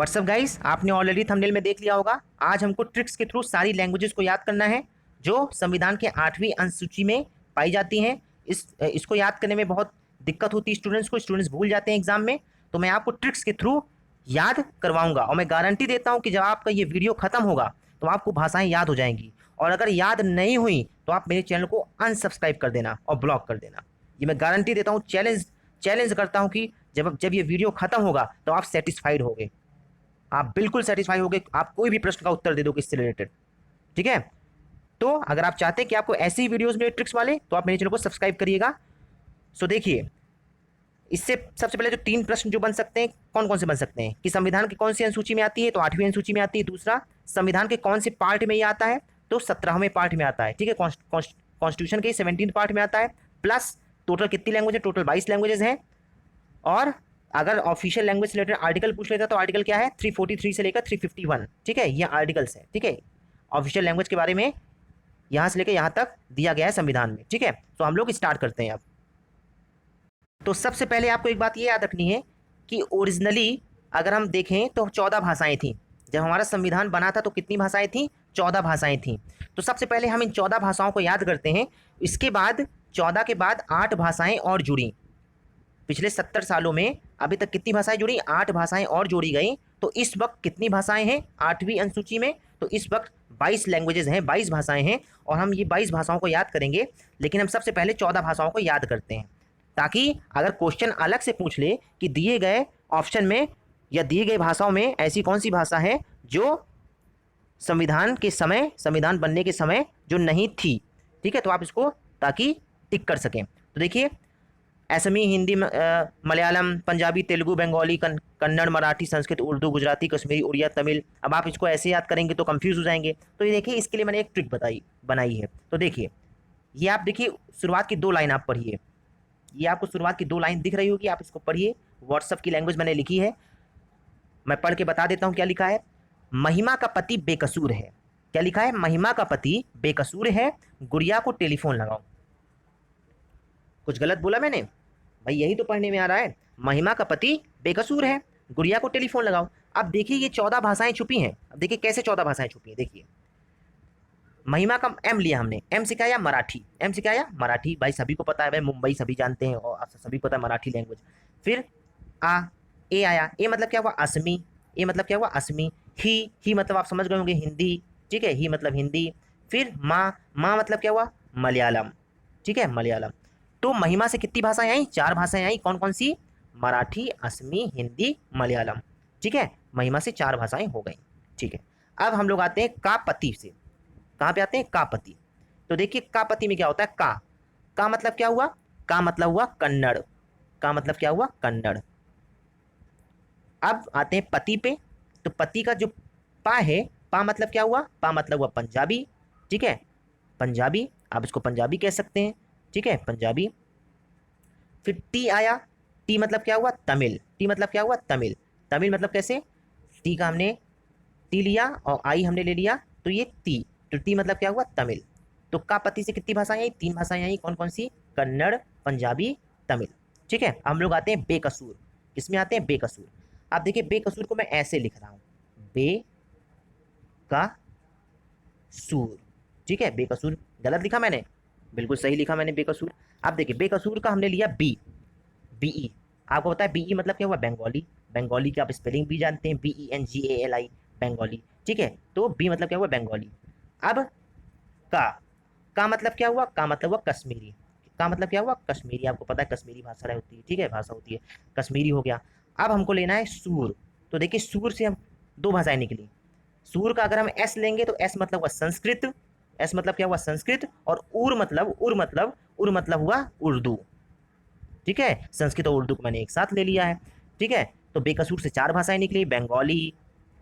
WhatsApp guys, आपने already thumbnail में देख लिया होगा। आज हमको ट्रिक्स के थ्रू सारी लैंग्वेजेस को याद करना है जो संविधान के 8वीं अनुसूची में पाई जाती हैं। इसको याद करने में बहुत दिक्कत होती है स्टूडेंट्स को, स्टूडेंट्स भूल जाते हैं एग्जाम में। तो मैं आपको ट्रिक्स के थ्रू याद करवाऊंगा और मैं गारंटी देता हूं कि जब आपका ये वीडियो खत्म होगा तो आपको भाषाएं याद हो जाएंगी। और अगर याद नहीं हुई तो आप मेरे चैनल को अनसब्सक्राइब कर देना और ब्लॉक कर देना। ये मैं गारंटी देता हूँ, चैलेंज करता हूँ कि जब ये वीडियो खत्म होगा तो आप सेटिस्फाइड होगे, आप बिल्कुल सेटिस्फाई होगे, आप कोई भी प्रश्न का उत्तर दे दोगे इससे रिलेटेड। ठीक है, तो अगर आप चाहते हैं कि आपको ऐसे ही वीडियोस मिले ट्रिक्स वाले तो आप मेरे चैनल को सब्सक्राइब करिएगा। सो देखिए, इससे सबसे पहले जो 3 प्रश्न जो बन सकते हैं, कौन कौन से बन सकते हैं कि संविधान की कौन सी अनुसूची में आती है, तो 8वीं अनुसूची में आती है। दूसरा, संविधान के कौन से पार्ट में ये आता है, तो 17वें पार्ट में आता है। ठीक है, कॉन्स्टिट्यूशन के 17 पार्ट में आता है। प्लस टोटल कितनी लैंग्वेज है, टोटल 22 लैंग्वेजेस हैं। और अगर ऑफिशियल लैंग्वेज से रिलेटेड आर्टिकल पूछ लेता तो आर्टिकल क्या है, 343 से लेकर 351। ठीक है, ये आर्टिकल्स है। ठीक है, ऑफिशियल लैंग्वेज के बारे में यहाँ से लेकर यहाँ तक दिया गया है संविधान में। ठीक है, तो हम लोग स्टार्ट करते हैं अब। तो सबसे पहले आपको एक बात ये याद रखनी है कि ओरिजिनली अगर हम देखें तो 14 भाषाएं थी। जब हमारा संविधान बना था तो कितनी भाषाएं थी, 14 भाषाएं थी। तो सबसे पहले हम इन 14 भाषाओं को याद करते हैं। इसके बाद 14 के बाद 8 भाषाएं और जुड़ी। पिछले 70 सालों में अभी तक कितनी भाषाएं जुड़ी, 8 भाषाएं और जोड़ी गई। तो इस वक्त कितनी भाषाएं हैं 8वीं अनुसूची में, तो इस वक्त 22 लैंग्वेजेस हैं, 22 भाषाएं हैं। और हम ये 22 भाषाओं को याद करेंगे, लेकिन हम सबसे पहले 14 भाषाओं को याद करते हैं, ताकि अगर क्वेश्चन अलग से पूछ ले कि दिए गए ऑप्शन में या दिए गए भाषाओं में ऐसी कौन सी भाषा है जो संविधान के समय, संविधान बनने के समय जो नहीं थी। ठीक है, तो आप इसको ताकि टिक कर सकें। तो देखिए, असमी, हिंदी, मलयालम, पंजाबी, तेलुगु, बंगाली, कन्नड़, मराठी, संस्कृत, उर्दू, गुजराती, कश्मीरी, उड़िया, तमिल। अब आप इसको ऐसे याद करेंगे तो कंफ्यूज हो जाएंगे। तो ये देखिए, इसके लिए मैंने एक ट्रिक बनाई है। तो देखिए, ये आप देखिए, शुरुआत की 2 लाइन आप पढ़िए। ये आपको शुरुआत की 2 लाइन दिख रही होगी, आप इसको पढ़िए। व्हाट्सअप की लैंग्वेज मैंने लिखी है, मैं पढ़ के बता देता हूँ क्या लिखा है। महिमा का पति बेकसूर है। क्या लिखा है, महिमा का पति बेकसूर है, गुड़िया को टेलीफोन लगाओ। कुछ गलत बोला मैंने भाई, यही तो पढ़ने में आ रहा है। महिमा का पति बेकसूर है, गुड़िया को टेलीफोन लगाओ। अब देखिए, ये 14 भाषाएं छुपी हैं। अब देखिए कैसे 14 भाषाएं छुपी हैं। देखिए, महिमा का एम लिया हमने, एम से क्या आया, मराठी। एम से क्या आया, मराठी। भाई सभी को पता है, भाई मुंबई सभी जानते हैं और सभी को पता है मराठी लैंग्वेज। फिर ए आया, ए मतलब क्या हुआ, असमी। ए मतलब क्या हुआ, असमी। ही मतलब आप समझ गए होंगे, हिंदी। ठीक है, ही मतलब हिंदी। फिर माँ मतलब क्या हुआ, मलयालम। ठीक है, मलयालम। तो महिमा से कितनी भाषाएं आई, 4 भाषाएं आई। कौन कौन सी, मराठी, असमी, हिंदी, मलयालम। ठीक है, महिमा से 4 भाषाएं हो गई। ठीक है, अब हम लोग आते हैं का पति से। कहाँ पे आते हैं, का पति। तो देखिए, का पति में क्या होता है, का मतलब क्या हुआ, का मतलब हुआ कन्नड़। का मतलब क्या हुआ, कन्नड़। अब आते हैं पति पे। तो पति का जो पा है, पा मतलब क्या हुआ, पा मतलब हुआ पंजाबी। ठीक है, पंजाबी, आप इसको पंजाबी कह सकते हैं। ठीक है, पंजाबी। फिर टी आया, टी मतलब क्या हुआ, तमिल। टी मतलब क्या हुआ, तमिल। तमिल मतलब कैसे, टी का हमने टी लिया और आई हमने ले लिया, तो ये टी। तो टी मतलब क्या हुआ, तमिल। तो का पति से कितनी भाषाएं आई, 3 भाषाएं आई। कौन कौन सी, कन्नड़, पंजाबी, तमिल। ठीक है, हम लोग आते हैं बेकसूर। किसमें आते हैं, बेकसूर। आप देखिए, बेकसूर को मैं ऐसे लिख रहा हूँ, बे का सूर। ठीक है, बेकसूर गलत लिखा मैंने, बिल्कुल सही लिखा मैंने, बेकसूर। अब देखिए, बेकसूर का हमने लिया बीई। आपको पता है बीई मतलब क्या हुआ, बंगाली। बंगाली की आप स्पेलिंग भी जानते हैं, BENGALI, बंगाली। ठीक है, तो बी मतलब क्या हुआ, बंगाली। अब का मतलब क्या हुआ, का मतलब हुआ कश्मीरी। का मतलब क्या हुआ, कश्मीरी। आपको पता है कश्मीरी भाषा होती है। ठीक है, भाषा होती है, कश्मीरी हो गया। अब हमको लेना है सूर। तो देखिए, सूर से हम 2 भाषाएं निकली। सूर का अगर हम एस लेंगे तो एस मतलब हुआ संस्कृत। एस मतलब क्या हुआ, संस्कृत। और उर मतलब हुआ उर्दू। ठीक है, संस्कृत और उर्दू को मैंने एक साथ ले लिया है। ठीक है, तो बेकसूर से 4 भाषाएं निकली, बंगाली,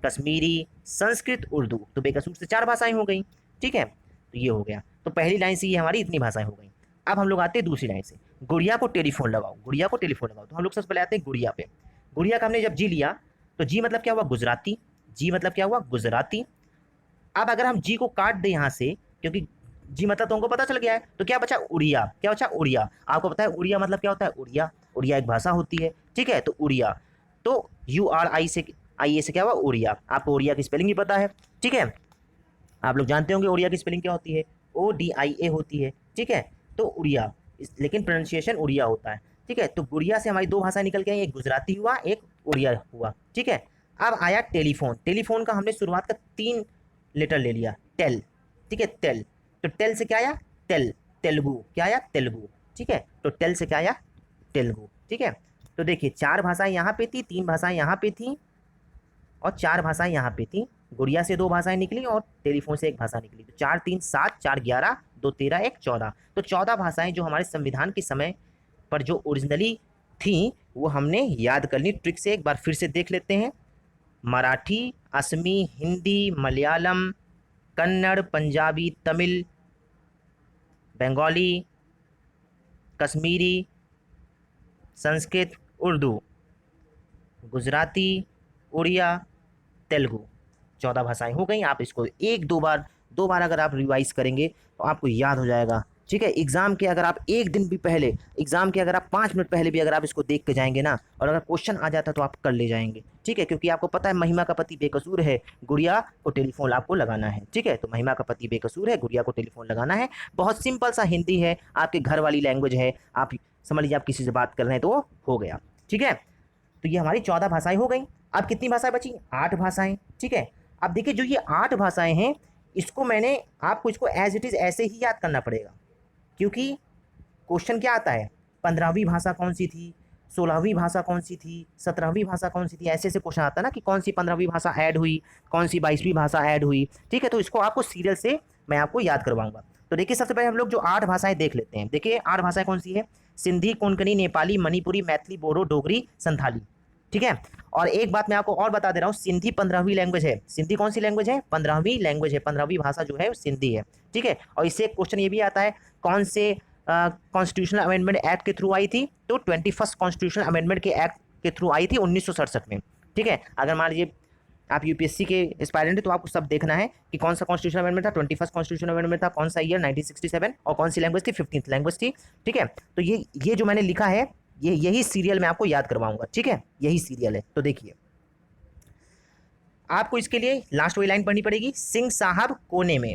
कश्मीरी, संस्कृत, उर्दू। तो बेकसूर से 4 भाषाएं हो गई। ठीक है, तो ये हो गया। तो पहली लाइन से ये हमारी इतनी भाषाएं हो गई। अब हम लोग आते हैं दूसरी लाइन से, गुड़िया को टेलीफोन लगाओ। गुड़िया को टेलीफोन लगाओ, तो हम लोग सबसे पहले आते हैं गुड़िया पे। गुड़िया का हमने जब जी लिया, तो जी मतलब क्या हुआ, गुजराती। जी मतलब क्या हुआ, गुजराती। अब अगर हम जी को काट दें यहाँ से, क्योंकि जी मतलब तो हमको पता चल गया है, तो क्या बचा, उड़िया। क्या बचा, उड़िया। आपको पता है उड़िया मतलब क्या होता है, उड़िया। उड़िया एक भाषा होती है। ठीक है, तो उड़िया, तो URI से IA से क्या हुआ, उड़िया। आपको उड़िया की स्पेलिंग भी पता है, ठीक है, आप लोग जानते होंगे उड़िया की स्पेलिंग क्या होती है, ODIA होती है, ठीक है। तो उड़िया, लेकिन प्रोनाउंसिएशन उड़िया होता है, ठीक है। तो गुड़िया से हमारी दो भाषाएं निकल के आई, एक गुजराती हुआ, एक उड़िया हुआ, ठीक है। अब आया टेलीफोन। टेलीफोन का हमने शुरुआत का 3 लेटर ले लिया, टेल, ठीक है, टेल। तो टेल से क्या आया, तेल, तेलुगु, क्या आया, तेलुगु, ठीक है। तो टेल से क्या आया, तेलुगु, ठीक है। तो देखिए 4 भाषाएं यहाँ पे थी, 3 भाषाएं यहाँ पे थी और 4 भाषाएं यहाँ पे थी। गुड़िया से 2 भाषाएं निकली और टेलीफोन से 1 भाषा निकली। तो 4 3 7, 4 11, 2 13, 1 14। तो 14 भाषाएं जो हमारे संविधान के समय पर जो ओरिजिनली थी वो हमने याद कर ली। ट्रिक से एक बार फिर से देख लेते हैं। मराठी, असमी, हिंदी, मलयालम, कन्नड़, पंजाबी, तमिल, बंगाली, कश्मीरी, संस्कृत, उर्दू, गुजराती, उड़िया, तेलुगु। 14 भाषाएं हो गई। आप इसको 1-2 बार अगर आप रिवाइज करेंगे तो आपको याद हो जाएगा, ठीक है। एग्जाम के अगर आप एक दिन भी पहले, एग्जाम के अगर आप 5 मिनट पहले भी अगर आप इसको देख के जाएंगे ना, और अगर क्वेश्चन आ जाता तो आप कर ले जाएंगे, ठीक है। क्योंकि आपको पता है महिमा का पति बेकसूर है, गुड़िया को टेलीफोन आपको लगाना है, ठीक है। तो महिमा का पति बेकसूर है, गुड़िया को टेलीफोन लगाना है। बहुत सिंपल सा हिंदी है, आपके घर वाली लैंग्वेज है, आप समझ लीजिए आप किसी से बात कर रहे हैं तो वो हो गया, ठीक है। तो ये हमारी 14 भाषाएं हो गई। अब कितनी भाषाएं बची, 8 भाषाएं, ठीक है। अब देखिए जो ये 8 भाषाएं हैं, इसको मैंने आपको इसको एज इट इज ऐसे ही याद करना पड़ेगा, क्योंकि क्वेश्चन क्या आता है, 15वीं भाषा कौन सी थी, 16वीं भाषा कौन सी थी, 17वीं भाषा कौन सी थी, ऐसे ऐसे क्वेश्चन आता है ना कि कौन सी 15वीं भाषा ऐड हुई, कौन सी 22वीं भाषा ऐड हुई, ठीक है। तो इसको आपको सीरियल से मैं आपको याद करवाऊंगा। तो देखिए सबसे पहले हम लोग जो 8 भाषाएं देख लेते हैं। देखिए 8 भाषाएं कौन सी है, सिंधी, कोंकणी, नेपाली, मणिपुरी, मैथिली, बोडो, डोगरी, संथाली, ठीक है। और एक बात मैं आपको और बता दे रहा हूँ, सिंधी 15वीं लैंग्वेज है। सिंधी कौन सी लैंग्वेज है, 15वीं लैंग्वेज है, 15वीं भाषा जो है वो सिंधी है, ठीक है। और इससे एक क्वेश्चन ये भी आता है, कौन से कॉन्स्टिट्यूशनल अमेंडमेंट एक्ट के थ्रू आई थी, तो 21st कॉन्स्टिट्यूशनल अमेंडमेंट के एक्ट के थ्रू आई थी 1967 में, ठीक है। अगर मान लीजिए आप यूपीएससी के एस्पायरेंट है तो आपको सब देखना है कि कौन सा कॉन्स्टिट्यूशनल अमेंडमेंट था, 21st कॉन्स्टिट्यूशनल अमेंडमेंट था, कौन सा ईयर 1967, और कौन सी लैंग्वेज थी, 15th लैंग्वेज थी, ठीक है। तो ये जो मैंने लिखा है, ये यही सीरियल मैं आपको याद करवाऊंगा, ठीक है, यही सीरियल है। तो देखिए आपको इसके लिए लास्ट वाली लाइन पढ़नी पड़ेगी, सिंह साहब कोने में।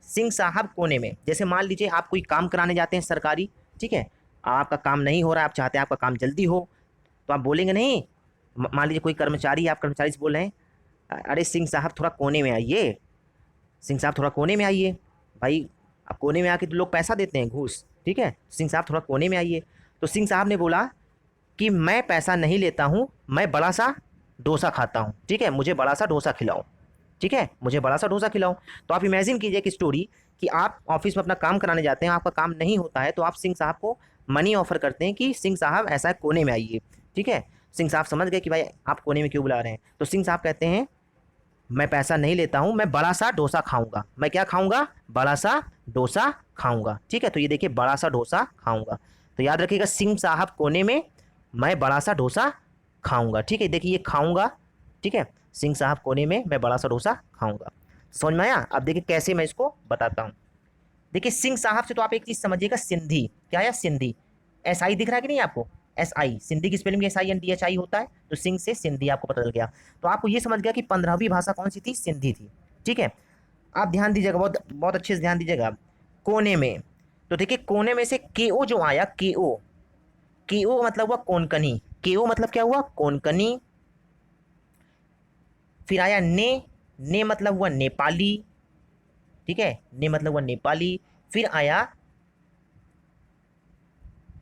सिंह साहब कोने में, जैसे मान लीजिए आप कोई काम कराने जाते हैं सरकारी, ठीक है, आपका काम नहीं हो रहा है, आप चाहते हैं आपका काम जल्दी हो, तो आप बोलेंगे नहीं, मान लीजिए कोई कर्मचारी, आप कर्मचारी से बोल रहे हैं, अरे सिंह साहब थोड़ा कोने में आइए, सिंह साहब थोड़ा कोने में आइए। भाई अब कोने में आके तो लोग पैसा देते हैं, घूस, ठीक है, सिंह साहब थोड़ा कोने में आइए। तो सिंह साहब ने बोला कि मैं पैसा नहीं लेता हूँ, मैं बड़ा सा डोसा खाता हूँ, ठीक है, मुझे बड़ा सा डोसा खिलाओ, ठीक है, मुझे बड़ा सा डोसा खिलाओ। तो आप इमेजिन कीजिए कि स्टोरी कि आप ऑफिस में अपना काम कराने जाते हैं, आपका काम नहीं होता है, तो आप सिंह साहब को मनी ऑफर करते हैं कि सिंह साहब ऐसा है कोने में आइए, ठीक है। सिंह साहब समझ गए कि भाई आप कोने में क्यों बुला रहे हैं, तो सिंह साहब कहते हैं मैं पैसा नहीं लेता हूँ, मैं बड़ा सा डोसा खाऊंगा। मैं क्या खाऊंगा, बड़ा सा डोसा खाऊंगा, ठीक है। तो ये देखिए बड़ा सा डोसा खाऊंगा, तो याद रखिएगा सिंह साहब कोने में, मैं बड़ा सा डोसा खाऊंगा, ठीक है। देखिए ये खाऊंगा, ठीक है, सिंह साहब कोने में, मैं बड़ा सा डोसा खाऊंगा। समझ में आया। अब देखिए कैसे मैं इसको बताता हूँ। देखिए सिंह साहब से तो आप एक चीज़ समझिएगा, सिंधी, क्या है, सिंधी, SI दिख रहा है कि नहीं आपको, SI, सिंधी की स्पेलिंग SINDHI होता है, तो सिंह से सिंधी आपको पता चल गया। तो आपको ये समझ गया कि 15वीं भाषा कौन सी थी, सिंधी थी, ठीक है। आप ध्यान दीजिएगा, बहुत बहुत अच्छे से ध्यान दीजिएगा। कोने में, तो देखिए कोने में से KO जो आया, KO, KO मतलब हुआ कोनकनी, KO मतलब क्या हुआ, कोनकनी। फिर आया ने मतलब हुआ नेपाली, ठीक है, ने मतलब हुआ नेपाली। फिर आया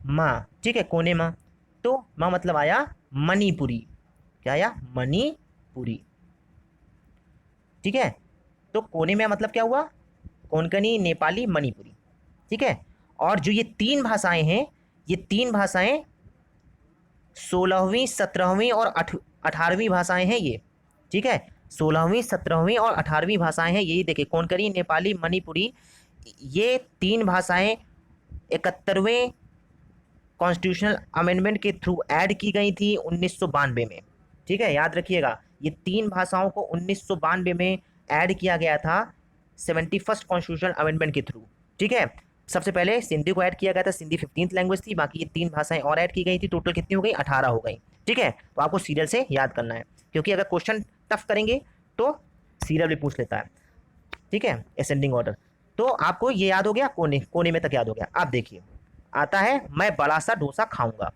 माँ, ठीक है, कोने माँ, तो माँ मतलब आया मणिपुरी, क्या आया, मणिपुरी, ठीक है। तो कोने में मतलब क्या हुआ, कोंकणी, नेपाली, मणिपुरी, ठीक है। और जो ये 3 भाषाएं हैं, ये 3 भाषाएं 16वीं, 17वीं और 18वीं भाषाएं हैं ये, ठीक है। 16वीं, 17वीं और 18वीं भाषाएं हैं, यही देखिए कोंकणी, नेपाली, मणिपुरी, ये 3 भाषाएं 71वें कॉन्स्टिट्यूशनल अमेंडमेंट के थ्रू ऐड की गई थी 1992 में, ठीक है, याद रखिएगा ये 3 भाषाओं को 1992 में ऐड किया गया था 71st कॉन्स्टिट्यूशनल अमेंडमेंट के थ्रू, ठीक है। सबसे पहले सिंधी को ऐड किया गया था, सिंधी 15th लैंग्वेज थी, बाकी ये 3 भाषाएं और ऐड की गई थी, टोटल कितनी हो गई, 18 हो गई, ठीक है। तो आपको सीरियल से याद करना है। क्योंकि अगर क्वेश्चन टफ करेंगे तो सीरियल भी पूछ लेता है, ठीक है, असेंडिंग ऑर्डर। तो आपको ये याद हो गया, कोने कोने में तक याद हो गया। आप देखिए आता है मैं बड़ा सा डोसा खाऊंगा,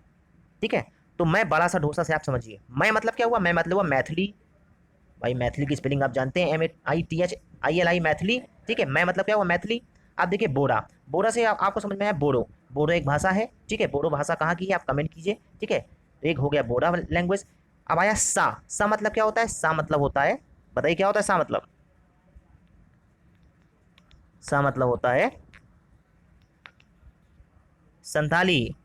ठीक है। तो मैं बड़ा सा डोसा से आप समझिए मैं मतलब क्या हुआ, मैं मतलब हुआ मैथिली। भाई मैथिली की स्पेलिंग आप जानते हैं, MAITHILI मैथिली, ठीक है। मैं मतलब क्या हुआ मैथिली। आप देखिए बोरा, बोरा से आपको समझ में आया बोडो, बोडो एक भाषा है, ठीक है। बोडो भाषा कहाँ की है आप कमेंट कीजिए, ठीक है। एक हो गया बोरा लैंग्वेज। अब आया सा मतलब क्या होता है, सा मतलब होता है, बताइए क्या होता है सा मतलब। सा मतलब होता है संथाली,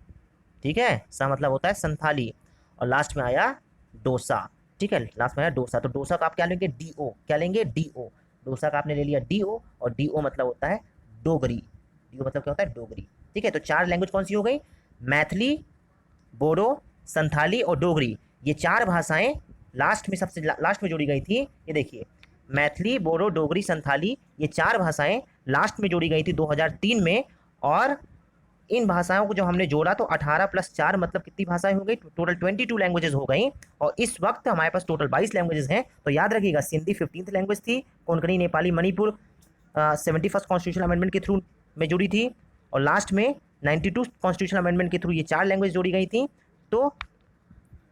ठीक है। सा मतलब होता है संथाली। और लास्ट में आया डोसा, ठीक है, लास्ट में आया डोसा। तो डोसा का आप क्या लेंगे, DO, क्या लेंगे, DO। डोसा का आपने ले लिया DO, और DO मतलब होता है डोगरी। DO मतलब क्या होता है, डोगरी, ठीक है। तो 4 लैंग्वेज कौन सी हो गई, मैथिली, बोडो, संथाली और डोगरी। ये 4 भाषाएं लास्ट में सबसे लास्ट में जोड़ी गई थी। ये देखिए मैथिली, बोडो, डोगरी, संथाली, ये 4 भाषाएं लास्ट में जोड़ी गई थी 2003 में। और इन भाषाओं को जब हमने जोड़ा तो 18 + 4 मतलब कितनी भाषाएं हो गई, टोटल 22 लैंग्वेजेस हो गई। और इस वक्त हमारे पास टोटल 22 लैंग्वेजेस हैं। तो याद रखिएगा सिंधी 15th लैंग्वेज थी, Konkani, Nepali, Manipur 71st constitutional amendment के थ्रू में जुड़ी थी। और लास्ट में 92 कॉन्स्टिट्यूशनल अमेंडमेंट के थ्रू ये 4 लैंग्वेज जोड़ी गई थी। तो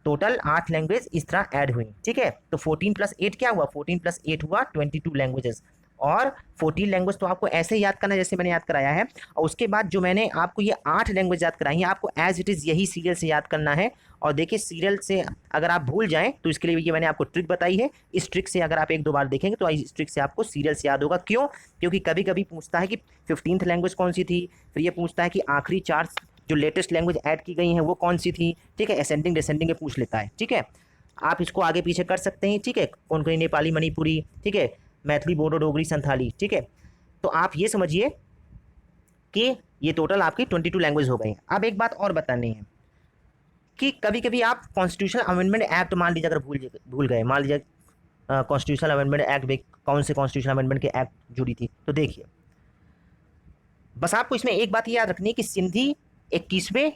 टोटल 8 लैंग्वेज इस तरह ऐड हुई, ठीक है। तो 14 + 8 क्या हुआ, 14 + 8 हुआ 22 लैंग्वेजेस। और 14 लैंग्वेज तो आपको ऐसे ही याद करना है जैसे मैंने याद कराया है। और उसके बाद जो मैंने आपको ये 8 लैंग्वेज याद कराई है, आपको एज इट इज़ यही सीरियल से याद करना है। और देखिए सीरियल से अगर आप भूल जाएं तो इसके लिए ये मैंने आपको ट्रिक बताई है। इस ट्रिक से अगर आप 1-2 बार देखेंगे तो इस ट्रिक से आपको सीरियल से याद होगा। क्यों, क्योंकि कभी कभी पूछता है कि 15th लैंग्वेज कौन सी थी, फिर ये पूछता है कि आखिरी 4 जो लेटेस्ट लैंग्वेज ऐड की गई हैं वो कौन सी थी, ठीक है। असेंडिंग डिसेंडिंग में पूछ लेता है, ठीक है। आप इसको आगे पीछे कर सकते हैं, ठीक है। कोंकणी, नेपाली, मणिपुरी, ठीक है, मैथिली, बोडो, डोगरी, संथाली, ठीक है। तो आप ये समझिए कि ये टोटल आपकी 22 लैंग्वेज हो गई। अब एक बात और बतानी है कि कभी कभी आप कॉन्स्टिट्यूशनल अमेंडमेंट एक्ट मान लीजिए अगर भूल गए, मान लीजिए कॉन्स्टिट्यूशनल अमेंडमेंट एक्ट में कौन से कॉन्स्टिट्यूशनल अमेंडमेंट के एक्ट जुड़ी थी। तो देखिए बस आपको इसमें एक बात याद रखनी है कि सिंधी 21वें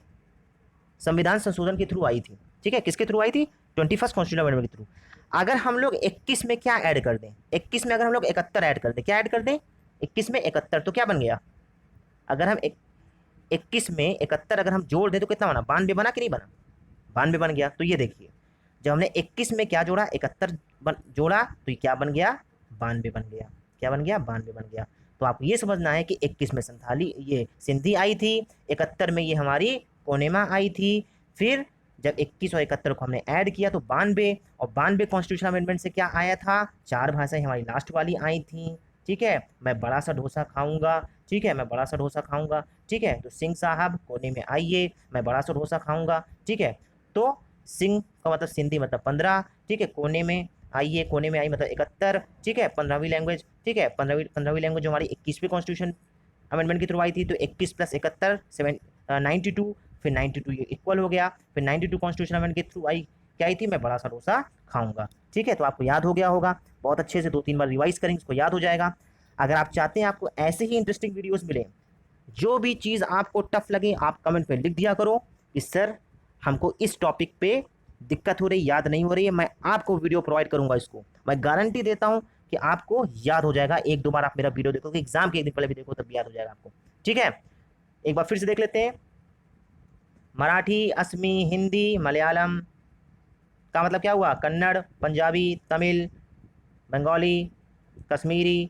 संविधान संशोधन के थ्रू आई थी, ठीक है। किसके थ्रू आई थी, 21st कॉन्स्टिट्यूशनल अमेंडमेंट के थ्रू। अगर हम लोग 21 में क्या ऐड कर दें, 21 में अगर हम लोग 71 ऐड कर दें, क्या ऐड कर दें, 21 में 71, तो क्या बन गया, अगर हम 21 में 71 अगर हम जोड़ दें तो कितना बना, 92 बना कि नहीं बना, 92 बन गया। तो ये देखिए जब हमने 21 में क्या जोड़ा, 71 जोड़ा, तो ये क्या बन गया, 92 बन गया। क्या बन गया, 92 बन गया। तो आपको ये समझना है कि 21 में संथाली ये सिंधी आई थी, 71 में ये हमारी कोनेमा आई थी। फिर जब 21 और 71 को हमने ऐड किया तो 92, और 92 कॉन्स्टिट्यूशन अमेंडमेंट से क्या आया था, 4 भाषाएं हमारी लास्ट वाली आई थी, ठीक है। मैं बड़ा सा डोसा खाऊंगा, ठीक है, मैं बड़ा सा डोसा खाऊंगा, ठीक है। तो सिंह साहब कोने में आइए, मैं बड़ा सा डोसा खाऊंगा, ठीक है। तो सिंह का मतलब सिंधी मतलब 15, ठीक है, कोने में आइए, कोने में आई मतलब 71, ठीक है, 15वीं लैंग्वेज, ठीक है। 15वीं लैंग्वेज जो हमारी 21वीं कॉन्स्टिट्यूशन अमेंडमेंट के थ्रू आई थी। तो 21 + 71 92, फिर 92 ये इक्वल हो गया। फिर 92 कॉन्स्टिट्यूशन अमेंडमेंट के थ्रू आई क्या आई थी, मैं बड़ा सा डोसा खाऊंगा, ठीक है। तो आपको याद हो गया होगा, बहुत अच्छे से 2-3 बार रिवाइज करेंगे इसको याद हो जाएगा। अगर आप चाहते हैं आपको ऐसे ही इंटरेस्टिंग वीडियोस मिले, जो भी चीज़ आपको टफ लगे आप कमेंट में लिख दिया करो कि सर हमको इस टॉपिक पे दिक्कत हो रही, याद नहीं हो रही है, मैं आपको वीडियो प्रोवाइड करूंगा। इसको मैं गारंटी देता हूं कि आपको याद हो जाएगा। 1-2 बार आप मेरा वीडियो देखोगे, एग्जाम के एक दिन पहले भी देखो तब याद हो जाएगा आपको, ठीक है। एक बार फिर से देख लेते हैं। मराठी, असमी, हिंदी, मलयालम का मतलब क्या हुआ, कन्नड़, पंजाबी, तमिल, बंगाली, कश्मीरी,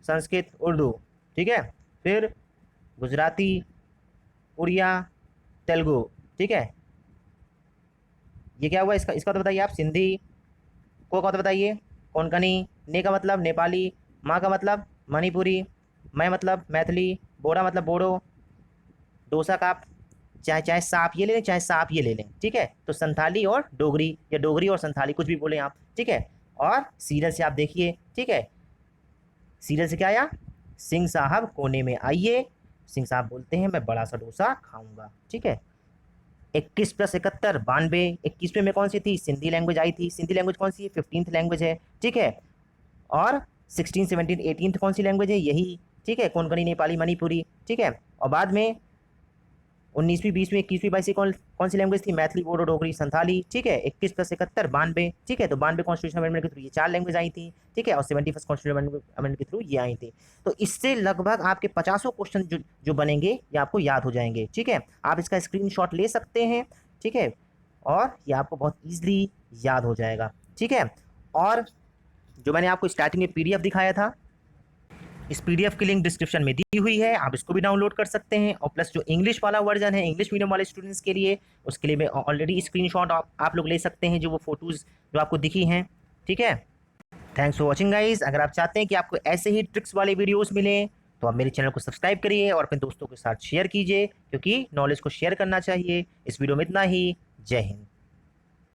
संस्कृत, उर्दू, ठीक है। फिर गुजराती, उड़िया, तेलुगु, ठीक है। ये क्या हुआ, इसका इसका तो बताइए आप, सिंधी को का तो बताइए, कोंकणी, ने का मतलब नेपाली, माँ का मतलब मणिपुरी, मैं मतलब मैथिली, बोरा मतलब बोडो, डोसा का आप चाहे चाहे सांप ये ले लें, चाहे सांप ये ले लें, ठीक है। तो संथाली और डोगरी, या डोगरी और संथाली कुछ भी बोलें आप, ठीक है। और सीरियल से आप देखिए, ठीक है, सीरियल से क्या आया, सिंह साहब कोने में आइए, सिंह साहब बोलते हैं मैं बड़ा सा डोसा खाऊंगा, ठीक है। 21 + 71 92, 21वें में कौन सी थी, सिंधी लैंग्वेज आई थी। सिंधी लैंग्वेज कौन सी है, 15th लैंग्वेज है, ठीक है। और 16 17 18th कौन सी लैंग्वेज है, यही, ठीक है, कोंकणी, नेपाली, मणिपुरी, ठीक है। और बाद में 19वीं 20वीं 21वीं 22वीं कौन सी लैंग्वेज थी? मैथिली, बोडो, डोगरी, संथाली। ठीक है, 21 + 71 92। ठीक है, तो 92 कॉन्स्टिट्यूशन अमेंडमेंट के थ्रू ये 4 लैंग्वेज आई थी। ठीक है, और 71 कॉन्स्टिट्यूशन अमेंडमेंट के थ्रू ये आई थी। तो इससे लगभग आपके 50 क्वेश्चन जो बनेंगे ये आपको याद हो जाएंगे। ठीक है, आप इसका स्क्रीनशॉट ले सकते हैं। ठीक है, और ये आपको बहुत ईजिली याद हो जाएगा। ठीक है, और जो मैंने आपको स्टार्टिंग में पीडीएफ दिखाया था, इस पीडीएफ की लिंक डिस्क्रिप्शन में दी हुई है, आप इसको भी डाउनलोड कर सकते हैं। और प्लस जो इंग्लिश वाला वर्जन है, इंग्लिश मीडियम वाले स्टूडेंट्स के लिए, उसके लिए मैं ऑलरेडी स्क्रीनशॉट आप लोग ले सकते हैं, जो वो फोटोज़ जो आपको दिखी हैं। ठीक है, थैंक्स फॉर वॉचिंग गाइज। अगर आप चाहते हैं कि आपको ऐसे ही ट्रिक्स वाले वीडियोज़ मिलें तो आप मेरे चैनल को सब्सक्राइब करिए और अपने दोस्तों के साथ शेयर कीजिए, क्योंकि नॉलेज को शेयर करना चाहिए। इस वीडियो में इतना ही। जय हिंद।